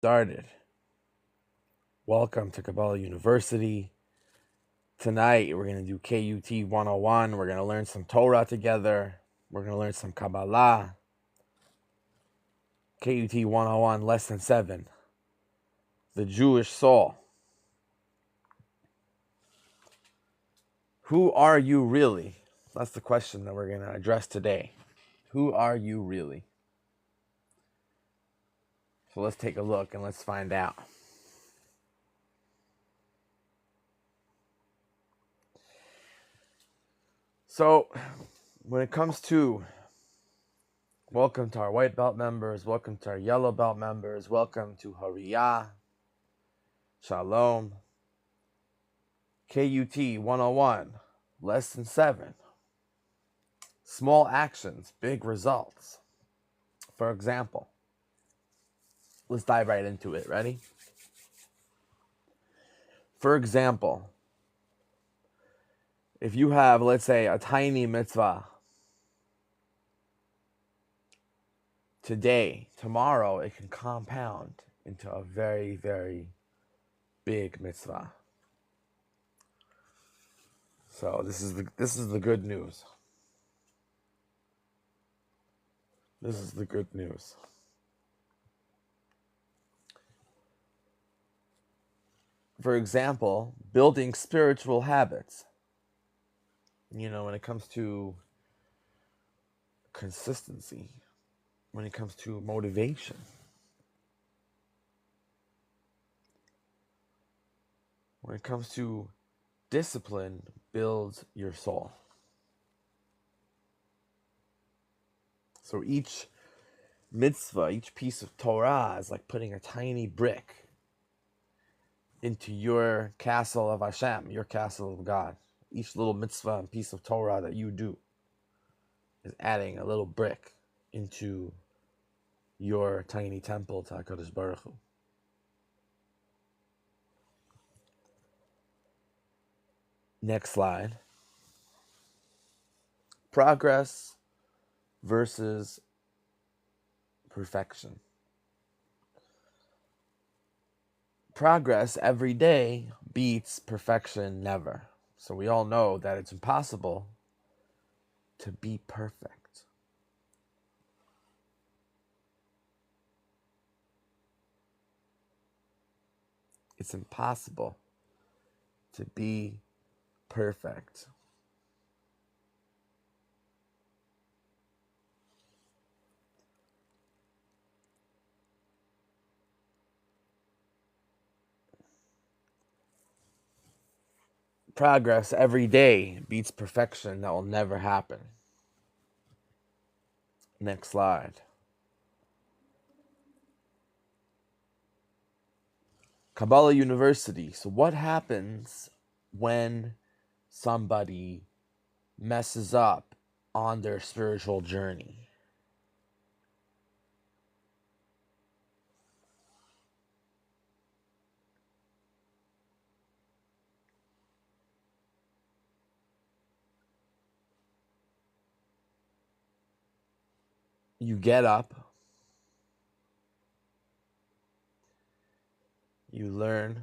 Started. Welcome to Kabbalah University. Tonight we're going to do KUT 101. We're going to learn some Torah together. We're going to learn some Kabbalah. KUT 101, Lesson 7. The Jewish Soul. Who are you really? That's the question that we're going to address today. Who are you really? So let's take a look and let's find out. So when it comes to welcome to our white belt members, welcome to our yellow belt members, welcome to Hariyah, Shalom, KUT 101, Lesson 7. Small actions, big results. For example, let's dive right into it. Ready? For example, if you have, let's say, a tiny mitzvah today, tomorrow, it can compound into a very, very big mitzvah. So this is the good news. This is the good news. For example, building spiritual habits. When it comes to consistency, when it comes to motivation, when it comes to discipline, builds your soul. So each mitzvah, each piece of Torah is like putting a tiny brick into your castle of Hashem, your castle of God. Each little mitzvah and piece of Torah that you do is adding a little brick into your tiny temple to HaKadosh Baruch Hu. Next slide. Progress versus perfection. Progress every day beats perfection never. So we all know that it's impossible to be perfect. It's impossible to be perfect. Progress every day beats perfection. That will never happen. Next slide. Kabbalah University. So what happens when somebody messes up on their spiritual journey? You get up, you learn,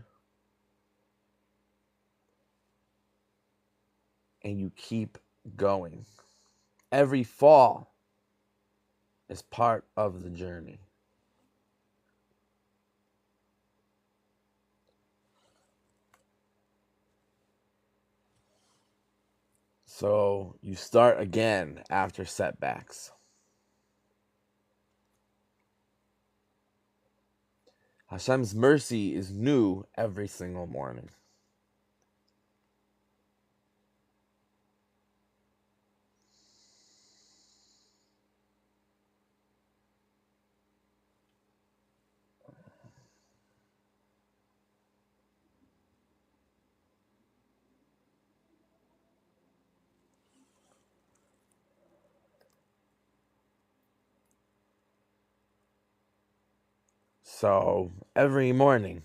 and you keep going. Every fall is part of the journey. So you start again after setbacks. Hashem's mercy is new every single morning. So every morning,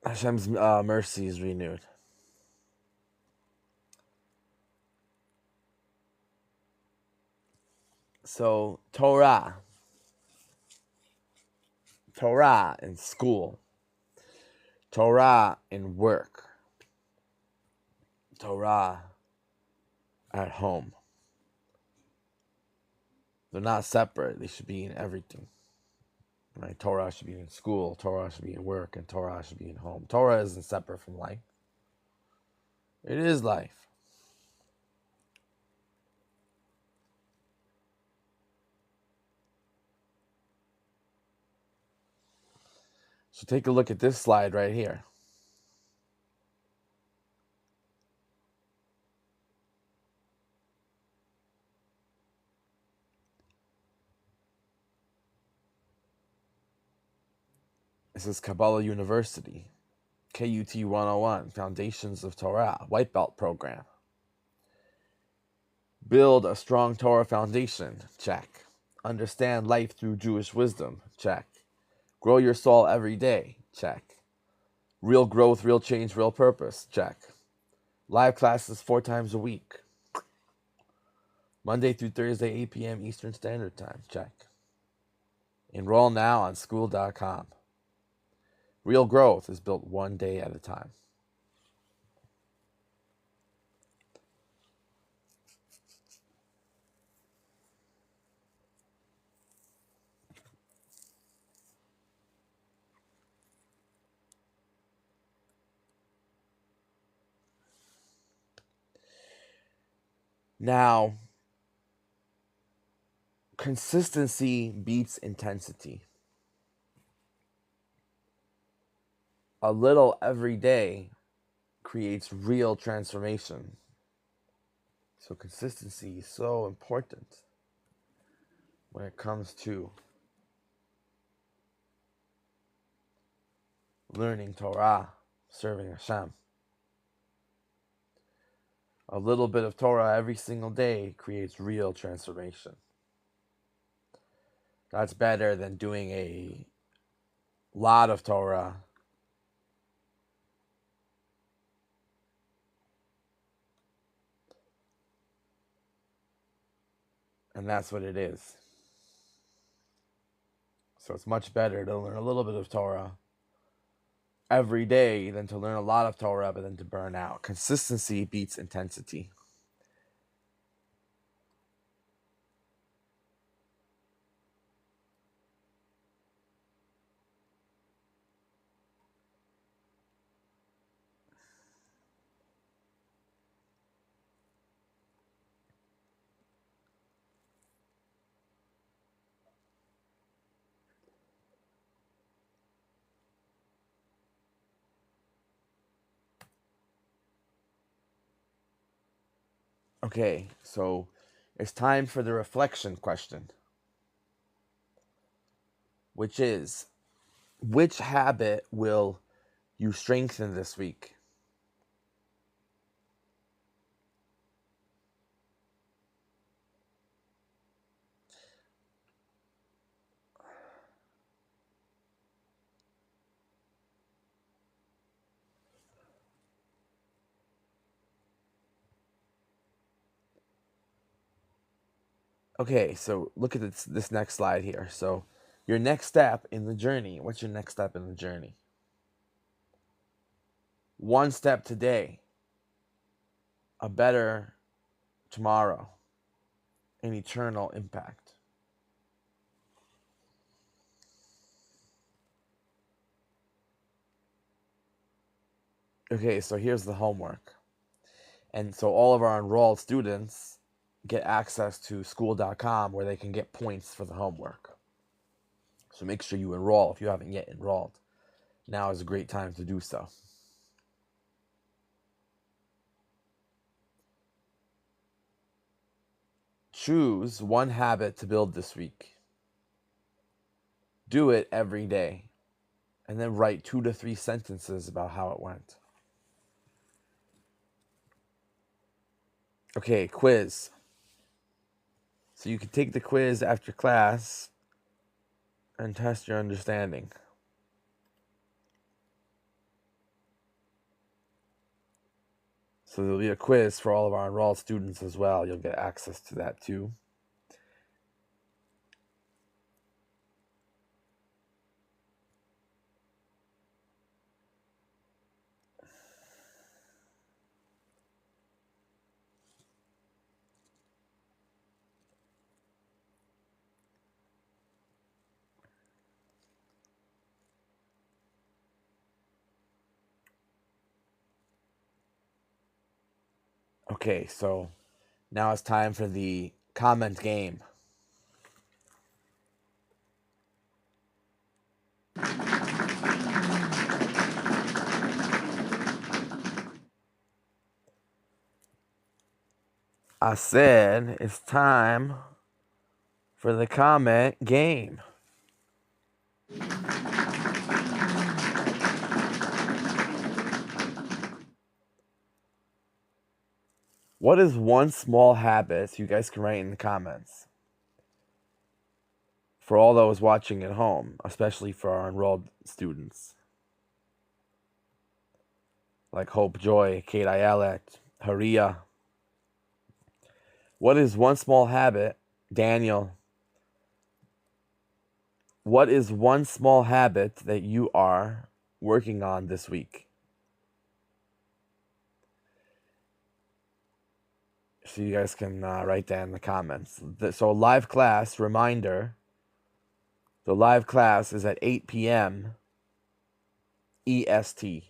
Hashem's mercy is renewed. So Torah in school, Torah in work, Torah at home. They're not separate. They should be in everything. Right? Torah should be in school, Torah should be in work, and Torah should be in home. Torah isn't separate from life. It is life. So take a look at this slide right here. This is Kabbalah University, KUT 101, Foundations of Torah, White Belt Program. Build a strong Torah foundation, check. Understand life through Jewish wisdom, check. Grow your soul every day, check. Real growth, real change, real purpose, check. Live classes 4 times a week. Monday through Thursday, 8 p.m. Eastern Standard Time, check. Enroll now on school.com. Real growth is built one day at a time. Now, consistency beats intensity. A little every day creates real transformation. So consistency is so important when it comes to learning Torah, serving Hashem. A little bit of Torah every single day creates real transformation. That's better than doing a lot of Torah and that's what it is. So it's much better to learn a little bit of Torah every day than to learn a lot of Torah but then to burn out. Consistency beats intensity. Okay, so it's time for the reflection question, which is, which habit will you strengthen this week? Okay, so look at this next slide here. So your next step in the journey, what's your next step in the journey? One step today, a better tomorrow, an eternal impact. Okay, so here's the homework. And so all of our enrolled students get access to school.com where they can get points for the homework. So make sure you enroll if you haven't yet enrolled. Now is a great time to do so. Choose one habit to build this week. Do it every day. And then write 2 to 3 sentences about how it went. Okay, quiz. So you can take the quiz after class and test your understanding. So there'll be a quiz for all of our enrolled students as well. You'll get access to that too. Okay, so now it's time for the comment game. I said it's time for the comment game. What is one small habit you guys can write in the comments? For all those watching at home, especially for our enrolled students. Like Hope Joy, Kate Ayelet, Haria. What is one small habit, Daniel? What is one small habit that you are working on this week? So you guys can write that in the comments. So live class, reminder, the live class is at 8 p.m. EST.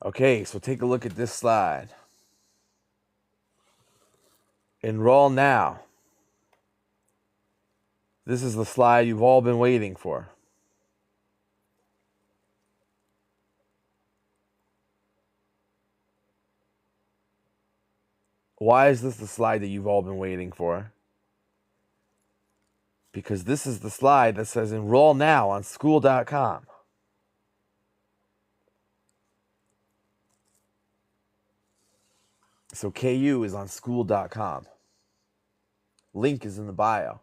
Okay, so take a look at this slide. Enroll now. This is the slide you've all been waiting for. Why is this the slide that you've all been waiting for? Because this is the slide that says enroll now on school.com. So KU is on school.com. Link is in the bio.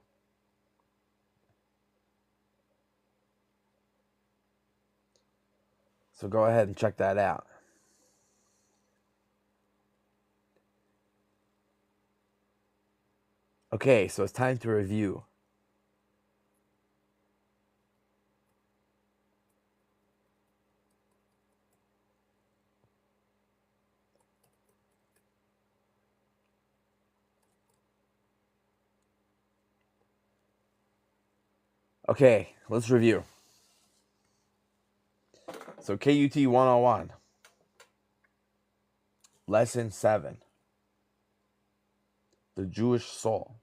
So go ahead and check that out. Okay, so it's time to review. Okay, let's review. So KUT 101, Lesson 7, The Jewish Soul.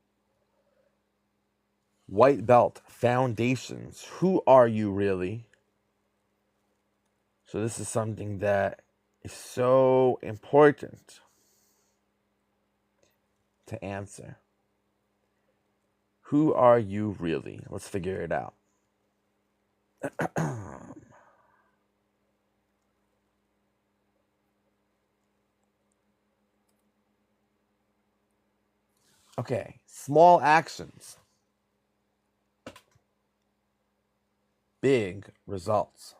White Belt, Foundations. Who are you really? So this is something that is so important to answer. Who are you really? Let's figure it out. Okay, small actions, big results.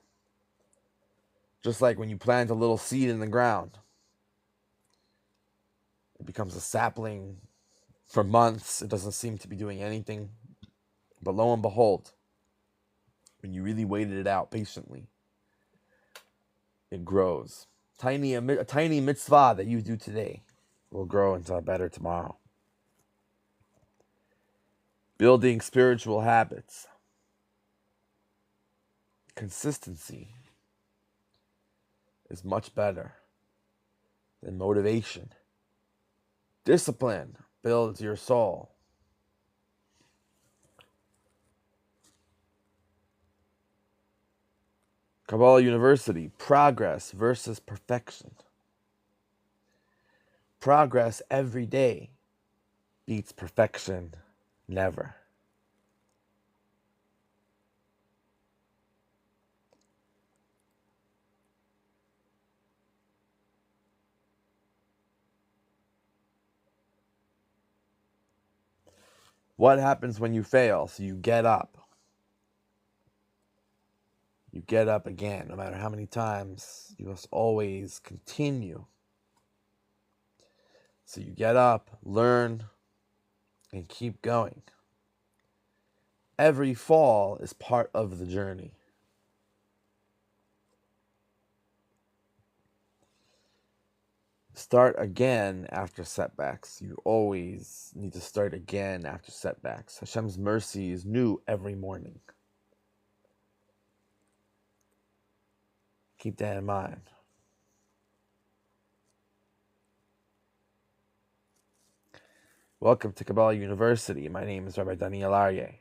Just like when you plant a little seed in the ground, it becomes a sapling for months. It doesn't seem to be doing anything. But lo and behold, when you really waited it out patiently, it grows. A tiny mitzvah that you do today will grow into a better tomorrow. Building spiritual habits. Consistency is much better than motivation. Discipline builds your soul. Kabbalah University, progress versus perfection. Progress every day beats perfection never. What happens when you fail? So you get up. You get up again, no matter how many times. You must always continue. So you get up, learn, and keep going. Every fall is part of the journey. start again after setbacks. You always need to start again after setbacks. Hashem's mercy is new every morning. Keep that in mind. Welcome to Kabbalah University. My name is Rabbi Daniel Aryeh.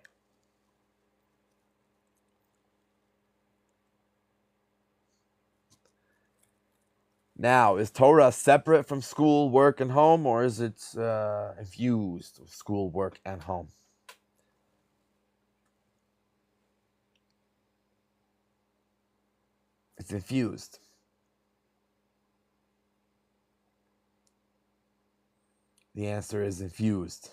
Now, is Torah separate from school, work, and home, or is it infused with school, work, and home? It's infused. The answer is infused.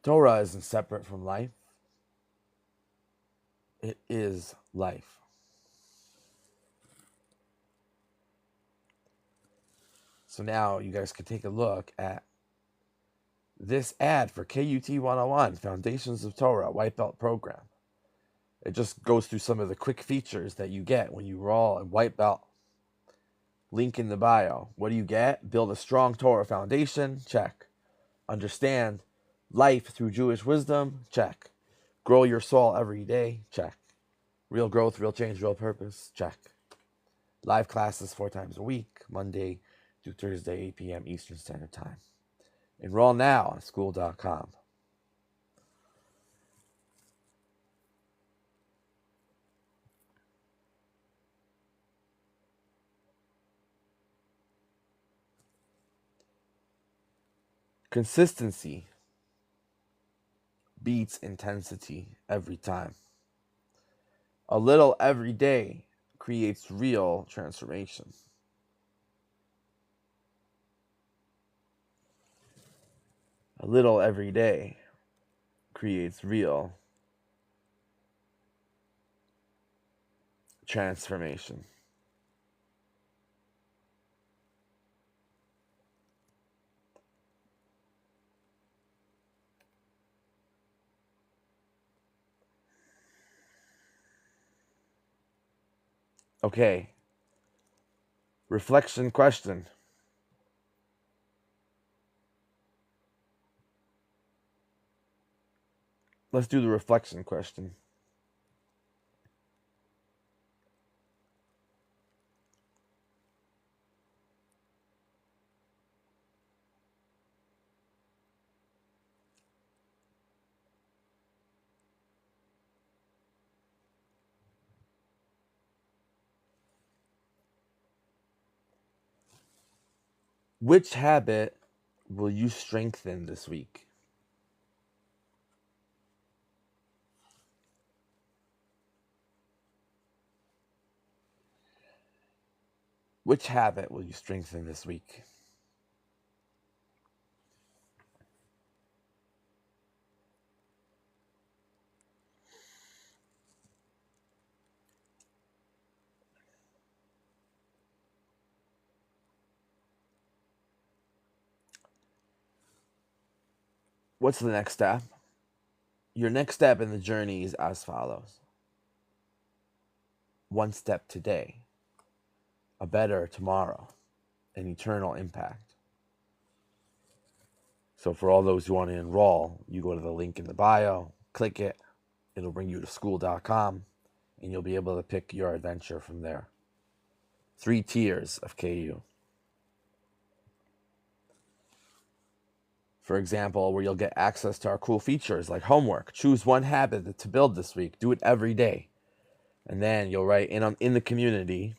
Torah isn't separate from life. It is life. So now you guys can take a look at this ad for KUT 101, Foundations of Torah, White Belt Program. It just goes through some of the quick features that you get when you roll a white belt. Link in the bio. What do you get? Build a strong Torah foundation. Check. Understand life through Jewish wisdom. Check. Grow your soul every day. Check. Real growth, real change, real purpose. Check. Live classes 4 times a week, Monday through Thursday, 8 p.m. Eastern Standard Time. Enroll now on school.com. Consistency beats intensity every time. A little every day creates real transformation. A little every day creates real transformation. Okay. Reflection question. Let's do the reflection question. Which habit will you strengthen this week? Which habit will you strengthen this week? What's the next step? Your next step in the journey is as follows. 1 step today, a better tomorrow, an eternal impact. So for all those who want to enroll, you go to the link in the bio, click it, it'll bring you to school.com, and you'll be able to pick your adventure from there. 3 tiers of KU. For example, where you'll get access to our cool features like homework. Choose 1 habit to build this week. Do it every day. And then you'll write in the community,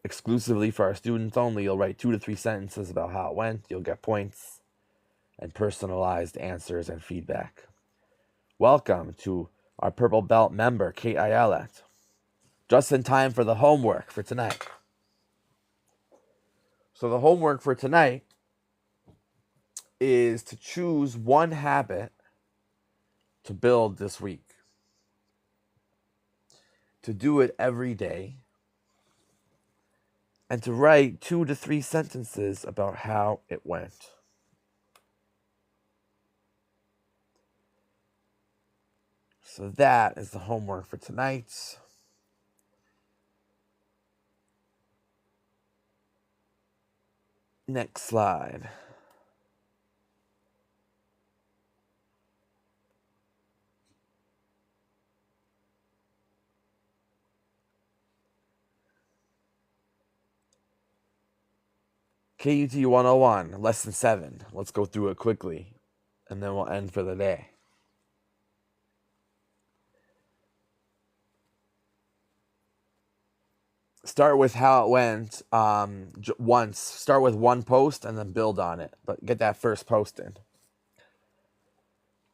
exclusively for our students only, you'll write 2 to 3 sentences about how it went. You'll get points and personalized answers and feedback. Welcome to our Purple Belt member, Kate Ayelet. Just in time for the homework for tonight. So the homework for tonight is to choose 1 habit to build this week. To do it every day. And to write 2 to 3 sentences about how it went. So that is the homework for tonight. Next slide. KUT 101, lesson 7. Let's go through it quickly, and then we'll end for the day. Start with how it went once. Start with one post and then build on it, but get that first post in.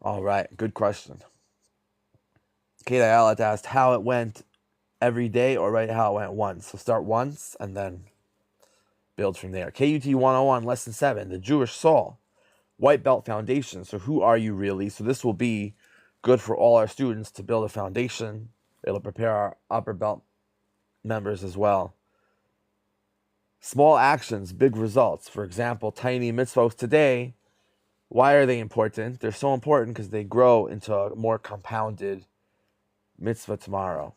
All right, good question. Kate Ayala asked how it went every day, or write how it went once. So start once and then build from there. KUT 101, lesson 7, the Jewish soul, white belt foundation. So who are you really? So this will be good for all our students to build a foundation. It'll prepare our upper belt members as well. Small actions, big results. For example, tiny mitzvahs today. Why are they important? They're so important because they grow into a more compounded mitzvah tomorrow.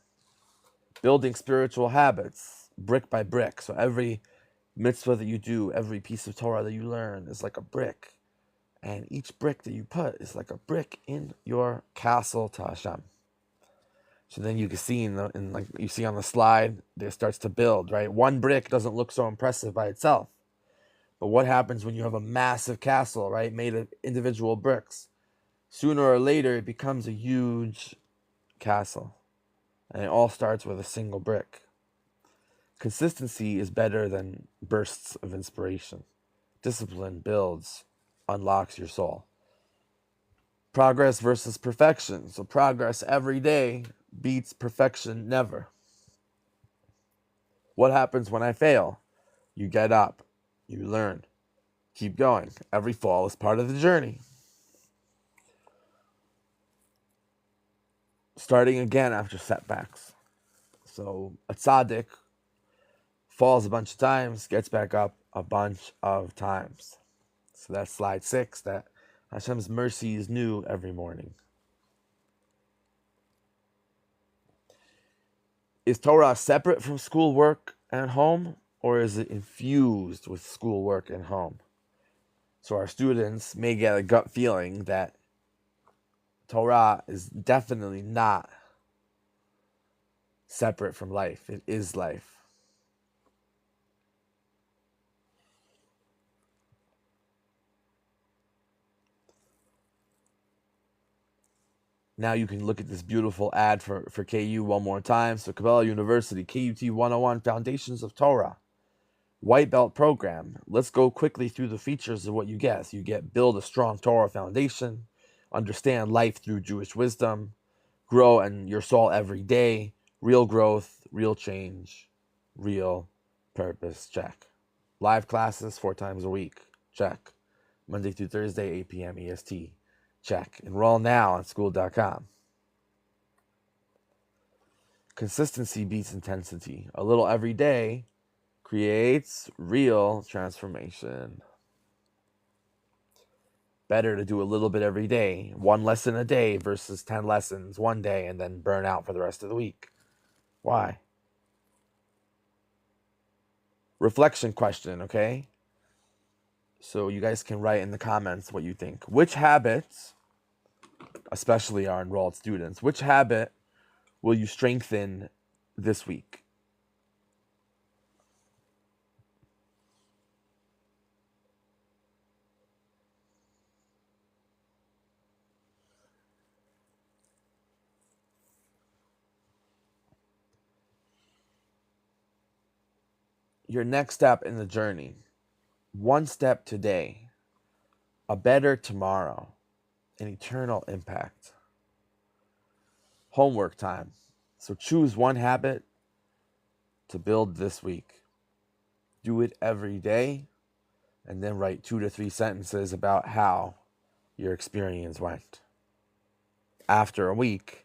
Building spiritual habits, brick by brick. So every mitzvah that you do, every piece of Torah that you learn is like a brick. And each brick that you put is like a brick in your castle to Hashem. So then you can see like you see on the slide, it starts to build, right? One brick doesn't look so impressive by itself. But what happens when you have a massive castle, right, made of individual bricks? Sooner or later, it becomes a huge castle. And it all starts with a single brick. Consistency is better than bursts of inspiration. Discipline builds, unlocks your soul. Progress versus perfection. So progress every day beats perfection never. What happens when I fail? You get up. You learn. Keep going. Every fall is part of the journey. Starting again after setbacks. So a tzaddik falls a bunch of times, gets back up a bunch of times. So that's slide 6, that Hashem's mercy is new every morning. Is Torah separate from schoolwork and home, or is it infused with schoolwork and home? So our students may get a gut feeling that Torah is definitely not separate from life. It is life. Now you can look at this beautiful ad for KU one more time. So Kabbalah University, KUT 101, Foundations of Torah, White Belt Program. Let's go quickly through the features of what you get. So you get build a strong Torah foundation, understand life through Jewish wisdom, grow in your soul every day, real growth, real change, real purpose, check. Live classes 4 times a week, check. Monday through Thursday, 8 p.m. EST. Check. Enroll now on school.com. Consistency beats intensity. A little every day creates real transformation. Better to do a little bit every day. 1 lesson a day versus 10 lessons one day and then burn out for the rest of the week. Why? Reflection question, okay? So you guys can write in the comments what you think. Which habits, especially our enrolled students, which habit will you strengthen this week? Your next step in the journey. 1 step today. A better tomorrow. An eternal impact. Homework time. So choose 1 habit to build this week. Do it every day, and then write 2 to 3 sentences about how your experience went. After a week,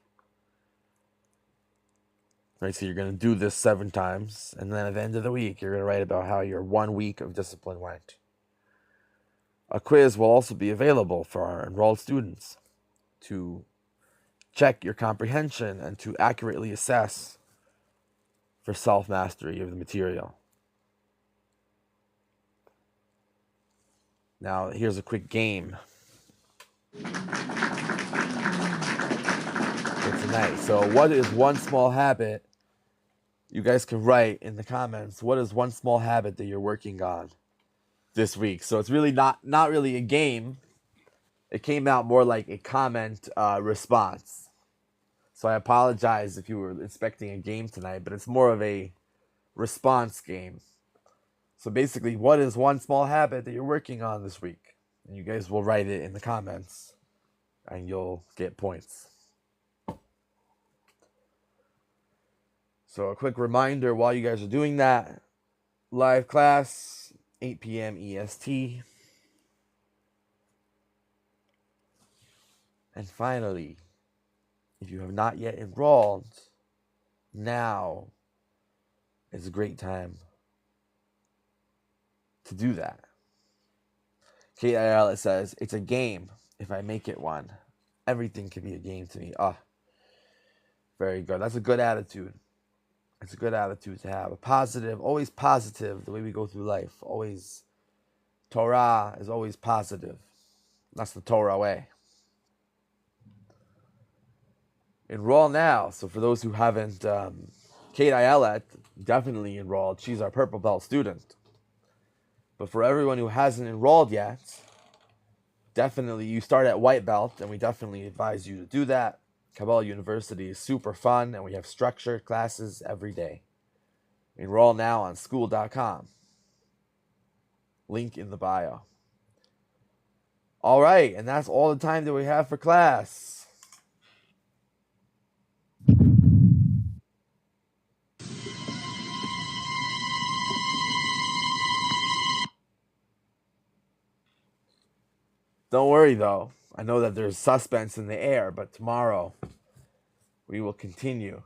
right, so you're going to do this 7 times, and then at the end of the week, you're going to write about how your 1 week of discipline went. A quiz will also be available for our enrolled students to check your comprehension and to accurately assess for self-mastery of the material. Now, here's a quick game for tonight. So, what is one small habit? You guys can write in the comments. What is one small habit that you're working on this week? So, it's really not really a game. It came out more like a comment response. So, I apologize if you were expecting a game tonight, but it's more of a response game. So basically, what is one small habit that you're working on this week? And you guys will write it in the comments, and you'll get points. So a quick reminder while you guys are doing that, live class, 8 p.m. EST. And finally, if you have not yet enrolled, now is a great time to do that. Kate Ayala says, it's a game if I make it one. Everything can be a game to me. Very good. That's a good attitude. It's a good attitude to have. A positive, always positive, the way we go through life. Always, Torah is always positive. That's the Torah way. Enroll now. So for those who haven't, Kate Ayelet definitely enrolled. She's our purple belt student. But for everyone who hasn't enrolled yet, definitely you start at white belt, and we definitely advise you to do that. Kabbalah University is super fun, and we have structured classes every day. Enroll now on school.com. Link in the bio. All right, and that's all the time that we have for class. Don't worry, though. I know that there's suspense in the air, but tomorrow we will continue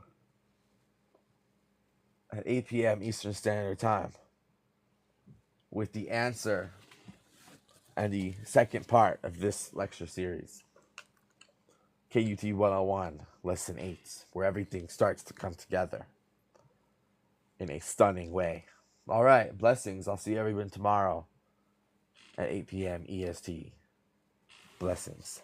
at 8 p.m. Eastern Standard Time with the answer and the second part of this lecture series. KUT 101, Lesson 8, where everything starts to come together in a stunning way. All right, blessings. I'll see everyone tomorrow at 8 p.m. EST. Blessings.